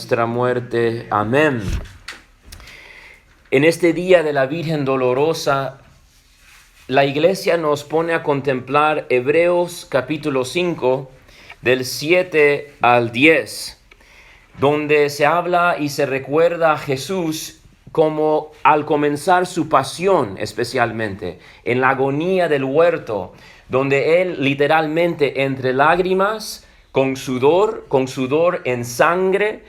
Nuestra muerte. Amén. En este día de la Virgen Dolorosa, la Iglesia nos pone a contemplar Hebreos capítulo 5, del 7 al 10, donde se habla y se recuerda a Jesús como al comenzar su pasión, especialmente en la agonía del huerto, donde Él literalmente entre lágrimas, con sudor en sangre,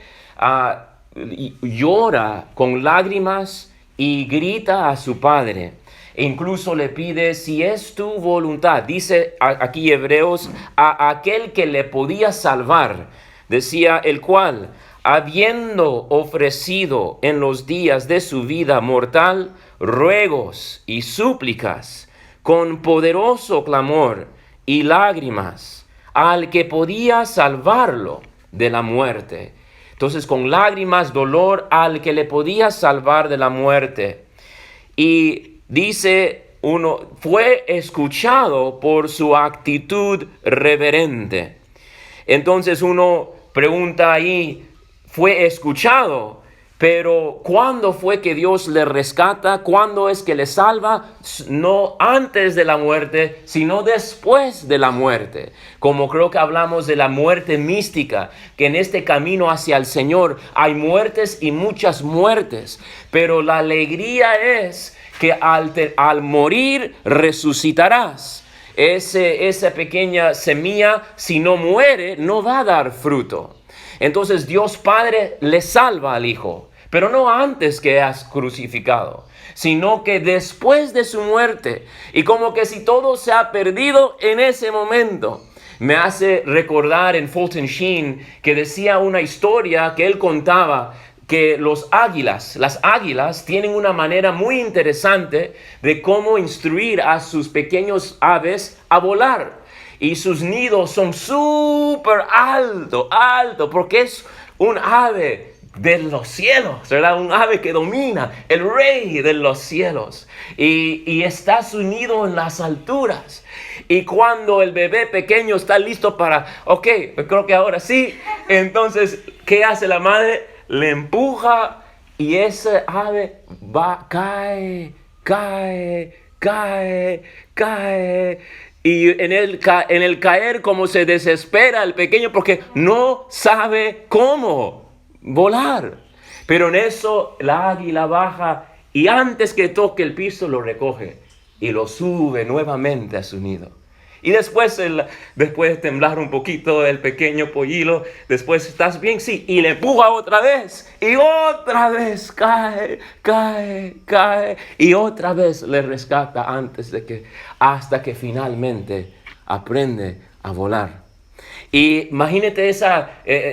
llora con lágrimas y grita a su Padre. E incluso le pide, si es tu voluntad, dice aquí Hebreos, a aquel que le podía salvar, decía el cual, habiendo ofrecido en los días de su vida mortal ruegos y súplicas, con poderoso clamor y lágrimas, al que podía salvarlo de la muerte. Entonces, con lágrimas, dolor, al que le podía salvar de la muerte. Y dice uno, fue escuchado por su actitud reverente. Entonces uno pregunta ahí, fue escuchado, pero ¿cuándo fue que Dios le rescata? ¿Cuándo es que le salva? No antes de la muerte, sino después de la muerte. Como creo que hablamos de la muerte mística, que en este camino hacia el Señor hay muertes y muchas muertes. Pero la alegría es que al morir resucitarás. Esa pequeña semilla, si no muere, no va a dar fruto. Entonces Dios Padre le salva al Hijo, pero no antes que has crucificado, sino que después de su muerte. Y como que si todo se ha perdido en ese momento. Me hace recordar en Fulton Sheen que decía una historia que él contaba, que las águilas tienen una manera muy interesante de cómo instruir a sus pequeños aves a volar. Y sus nidos son súper alto, porque es un ave de los cielos, ¿verdad? Un ave que domina, el rey de los cielos. Y está su nido en las alturas. Y cuando el bebé pequeño está listo para, creo que ahora sí, entonces, ¿qué hace la madre? Le empuja y ese ave cae. Y en el caer, como se desespera el pequeño porque no sabe cómo volar. Pero en eso la águila baja y antes que toque el piso lo recoge y lo sube nuevamente a su nido. Y después de temblar un poquito el pequeño pollilo, después, ¿estás bien? Sí, y le empuja otra vez. Y otra vez cae. Y otra vez le rescata hasta que finalmente aprende a volar. Y imagínate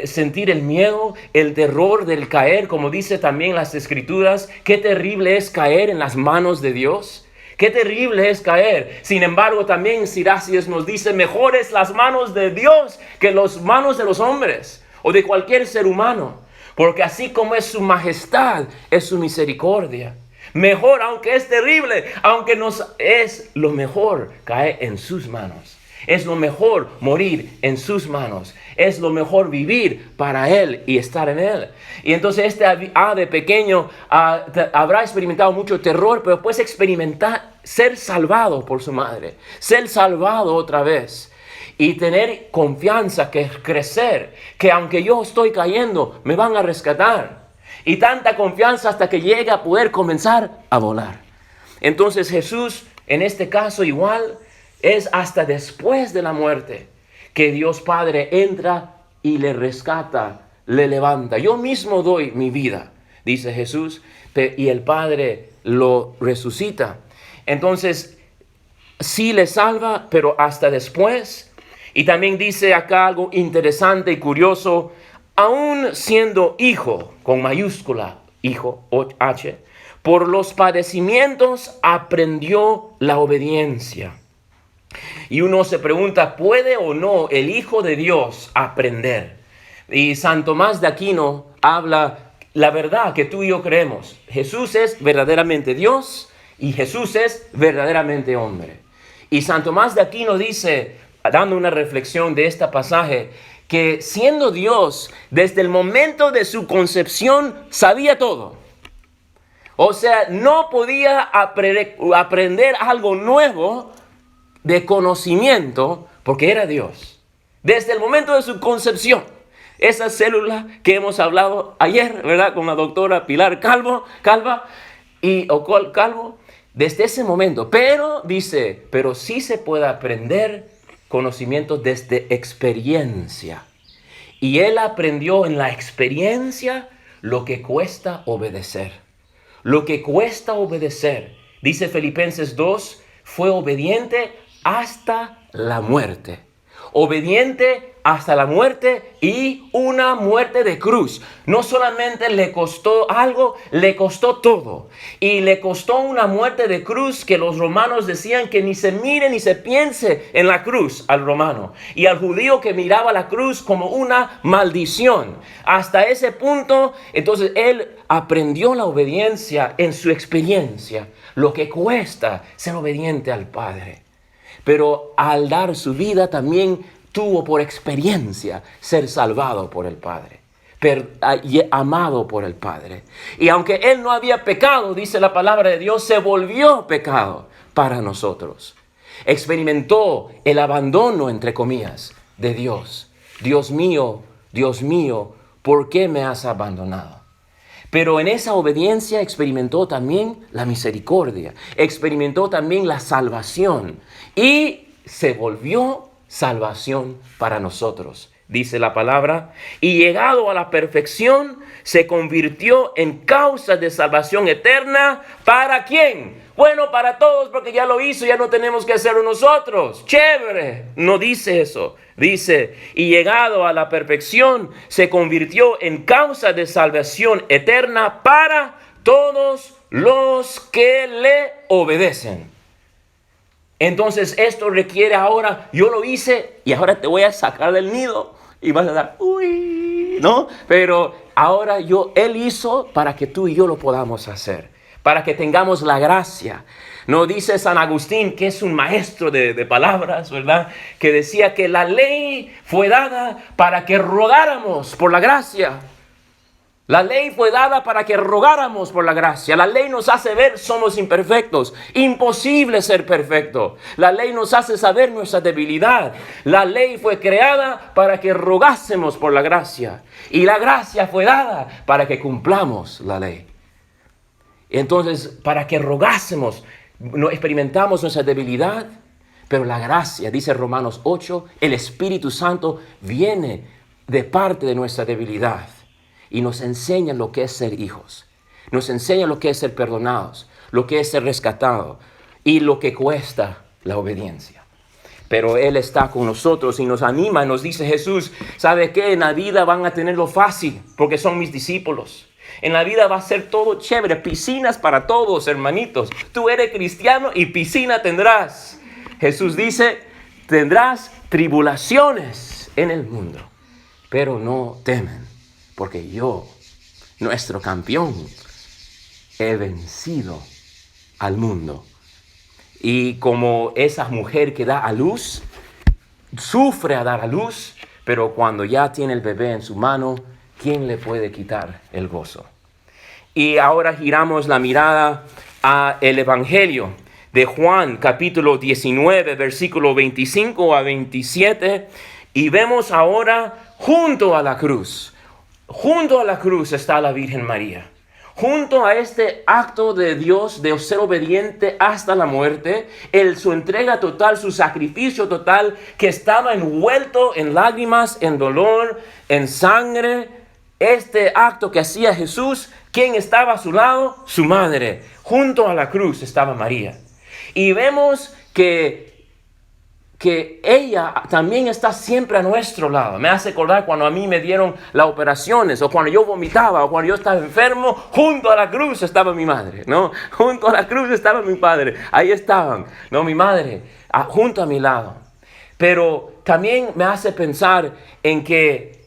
sentir el miedo, el terror del caer, como dice también las Escrituras. Qué terrible es caer en las manos de Dios. Qué terrible es caer. Sin embargo, también Siracías nos dice, mejores las manos de Dios que las manos de los hombres o de cualquier ser humano. Porque así como es su majestad, es su misericordia. Mejor, aunque es terrible, aunque es lo mejor caer en sus manos. Es lo mejor morir en sus manos. Es lo mejor vivir para Él y estar en Él. Y entonces este ave pequeño habrá experimentado mucho terror, pero puede experimentar ser salvado por su madre. Ser salvado otra vez. Y tener confianza, que crecer, que aunque yo estoy cayendo, me van a rescatar. Y tanta confianza hasta que llegue a poder comenzar a volar. Entonces Jesús, en este caso igual, es hasta después de la muerte que Dios Padre entra y le rescata, le levanta. Yo mismo doy mi vida, dice Jesús, y el Padre lo resucita. Entonces, sí le salva, pero hasta después. Y también dice acá algo interesante y curioso, aún siendo hijo, con mayúscula, hijo, H, por los padecimientos aprendió la obediencia. Y uno se pregunta, ¿puede o no el Hijo de Dios aprender? Y San Tomás de Aquino habla la verdad que tú y yo creemos. Jesús es verdaderamente Dios y Jesús es verdaderamente hombre. Y San Tomás de Aquino dice, dando una reflexión de este pasaje, que siendo Dios, desde el momento de su concepción, sabía todo. O sea, no podía aprender algo nuevo de conocimiento porque era Dios. Desde el momento de su concepción. Esa célula que hemos hablado ayer, ¿verdad? Con la doctora Pilar Calvo, desde ese momento. Pero, dice, pero sí se puede aprender conocimiento desde experiencia. Y él aprendió en la experiencia lo que cuesta obedecer. Lo que cuesta obedecer. Dice Filipenses 2, fue obediente hasta la muerte. Obediente hasta la muerte y una muerte de cruz. No solamente le costó algo, le costó todo. Y le costó una muerte de cruz que los romanos decían que ni se mire ni se piense en la cruz al romano. Y al judío que miraba la cruz como una maldición. Hasta ese punto, entonces él aprendió la obediencia en su experiencia. Lo que cuesta ser obediente al Padre. Pero al dar su vida también tuvo por experiencia ser salvado por el Padre, amado por el Padre. Y aunque él no había pecado, dice la palabra de Dios, se volvió pecado para nosotros. Experimentó el abandono, entre comillas, de Dios. Dios mío, ¿por qué me has abandonado? Pero en esa obediencia experimentó también la misericordia, experimentó también la salvación y se volvió salvación para nosotros. Dice la palabra, y llegado a la perfección, se convirtió en causa de salvación eterna. ¿Para quién? Bueno, para todos, porque ya lo hizo, ya no tenemos que hacerlo nosotros. ¡Chévere! No dice eso. Dice, y llegado a la perfección, se convirtió en causa de salvación eterna para todos los que le obedecen. Entonces esto requiere ahora, yo lo hice y ahora te voy a sacar del nido y vas a dar, uy, ¿no? Pero ahora él hizo para que tú y yo lo podamos hacer, para que tengamos la gracia. No dice San Agustín, que es un maestro de palabras, ¿verdad? Que decía que la ley fue dada para que rogáramos por la gracia. La ley fue dada para que rogáramos por la gracia. La ley nos hace ver somos imperfectos. Imposible ser perfecto. La ley nos hace saber nuestra debilidad. La ley fue creada para que rogásemos por la gracia. Y la gracia fue dada para que cumplamos la ley. Entonces, para que rogásemos, no experimentamos nuestra debilidad, pero la gracia, dice Romanos 8, el Espíritu Santo viene de parte de nuestra debilidad. Y nos enseña lo que es ser hijos. Nos enseña lo que es ser perdonados, lo que es ser rescatados y lo que cuesta la obediencia. Pero Él está con nosotros y nos anima, nos dice Jesús, ¿sabe qué? En la vida van a tenerlo fácil porque son mis discípulos. En la vida va a ser todo chévere, piscinas para todos, hermanitos. Tú eres cristiano y piscina tendrás. Jesús dice, tendrás tribulaciones en el mundo, pero no temen. Porque yo, nuestro campeón, he vencido al mundo. Y como esa mujer que da a luz, sufre a dar a luz, pero cuando ya tiene el bebé en su mano, ¿quién le puede quitar el gozo? Y ahora giramos la mirada al Evangelio de Juan, capítulo 19, versículo 25 a 27. Y vemos ahora junto a la cruz. Junto a la cruz está la Virgen María. Junto a este acto de Dios de ser obediente hasta la muerte, su entrega total, su sacrificio total, que estaba envuelto en lágrimas, en dolor, en sangre. Este acto que hacía Jesús, ¿quién estaba a su lado? Su madre. Junto a la cruz estaba María. Y vemos que ella también está siempre a nuestro lado. Me hace acordar cuando a mí me dieron las operaciones, o cuando yo vomitaba, o cuando yo estaba enfermo, junto a la cruz estaba mi madre, ¿no? Junto a la cruz estaba mi padre, ahí estaban, ¿no? Mi madre, junto a mi lado. Pero también me hace pensar en que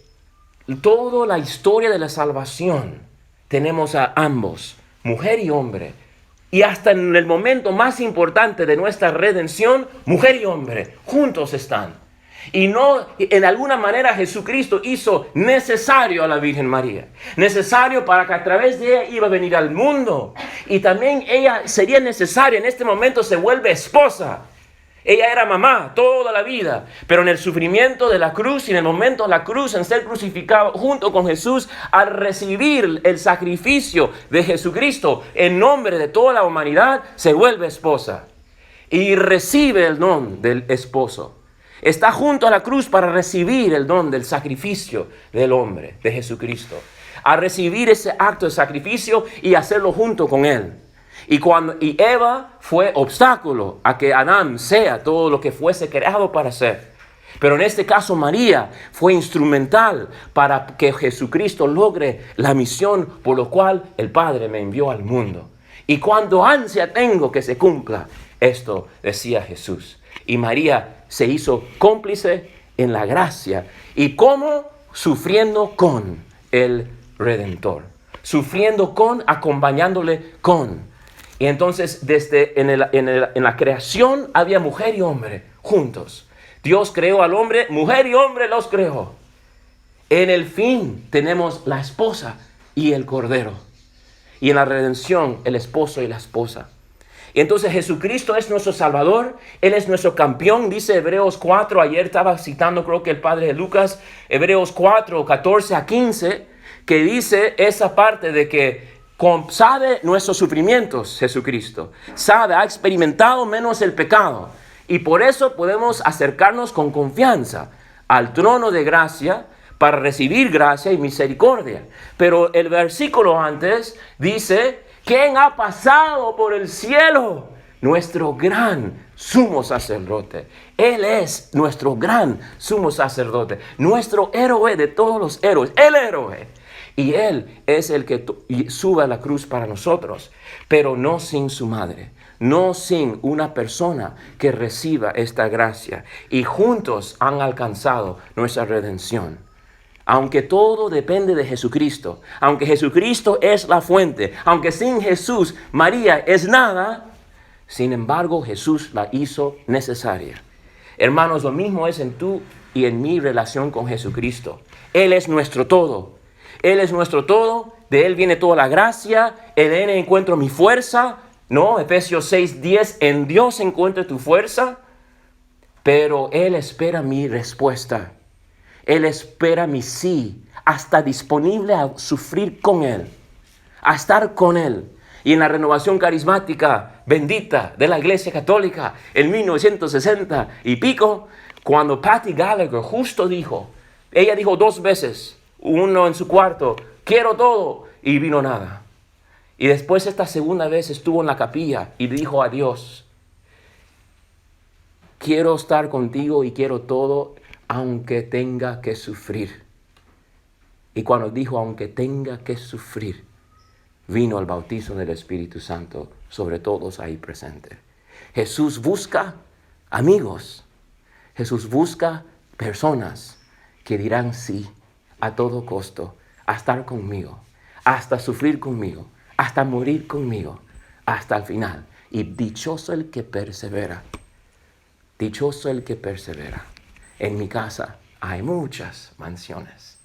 toda la historia de la salvación, tenemos a ambos, mujer y hombre. Y hasta en el momento más importante de nuestra redención, mujer y hombre juntos están. Y no, en alguna manera Jesucristo hizo necesario a la Virgen María. Necesario para que a través de ella iba a venir al mundo. Y también ella sería necesaria, en este momento se vuelve esposa. Ella era mamá toda la vida, pero en el sufrimiento de la cruz y en el momento de la cruz, en ser crucificado junto con Jesús, al recibir el sacrificio de Jesucristo en nombre de toda la humanidad, se vuelve esposa y recibe el don del esposo. Está junto a la cruz para recibir el don del sacrificio del hombre, de Jesucristo. A recibir ese acto de sacrificio y hacerlo junto con él. Y Eva fue obstáculo a que Adán sea todo lo que fuese creado para ser. Pero en este caso María fue instrumental para que Jesucristo logre la misión por lo cual el Padre me envió al mundo. Y cuando ansia tengo que se cumpla, esto decía Jesús. Y María se hizo cómplice en la gracia. ¿Y cómo? Sufriendo con el Redentor. Sufriendo con, acompañándole con. Y entonces en la creación había mujer y hombre juntos. Dios creó al hombre, mujer y hombre los creó. En el fin tenemos la esposa y el cordero. Y en la redención el esposo y la esposa. Y entonces Jesucristo es nuestro Salvador, Él es nuestro campeón, dice Hebreos 4, ayer estaba citando creo que el padre de Lucas, Hebreos 4, 14 a 15, que dice esa parte de que sabe nuestros sufrimientos, Jesucristo. Sabe, ha experimentado menos el pecado. Y por eso podemos acercarnos con confianza al trono de gracia para recibir gracia y misericordia. Pero el versículo antes dice, ¿quién ha pasado por el cielo? Nuestro gran sumo sacerdote. Él es nuestro gran sumo sacerdote. Nuestro héroe de todos los héroes. El héroe. Y Él es el que sube a la cruz para nosotros, pero no sin su madre, no sin una persona que reciba esta gracia. Y juntos han alcanzado nuestra redención. Aunque todo depende de Jesucristo, aunque Jesucristo es la fuente, aunque sin Jesús María es nada, sin embargo Jesús la hizo necesaria. Hermanos, lo mismo es en tu y en mi relación con Jesucristo. Él es nuestro todo. Él es nuestro todo, de Él viene toda la gracia, en Él encuentro mi fuerza, ¿no? Efesios 6:10, en Dios encuentro tu fuerza, pero Él espera mi respuesta, Él espera mi sí, hasta disponible a sufrir con Él, a estar con Él. Y en la renovación carismática bendita de la Iglesia Católica, en 1960 y pico, cuando Patty Gallagher justo dijo, ella dijo 2 veces, uno en su cuarto, quiero todo, y vino nada. Y después esta segunda vez estuvo en la capilla y dijo a Dios, quiero estar contigo y quiero todo, aunque tenga que sufrir. Y cuando dijo, aunque tenga que sufrir, vino el bautizo del Espíritu Santo sobre todos ahí presentes. Jesús busca amigos. Jesús busca personas que dirán sí a todo costo, a estar conmigo, hasta sufrir conmigo, hasta morir conmigo, hasta el final. Y dichoso el que persevera. Dichoso el que persevera. En mi casa hay muchas mansiones.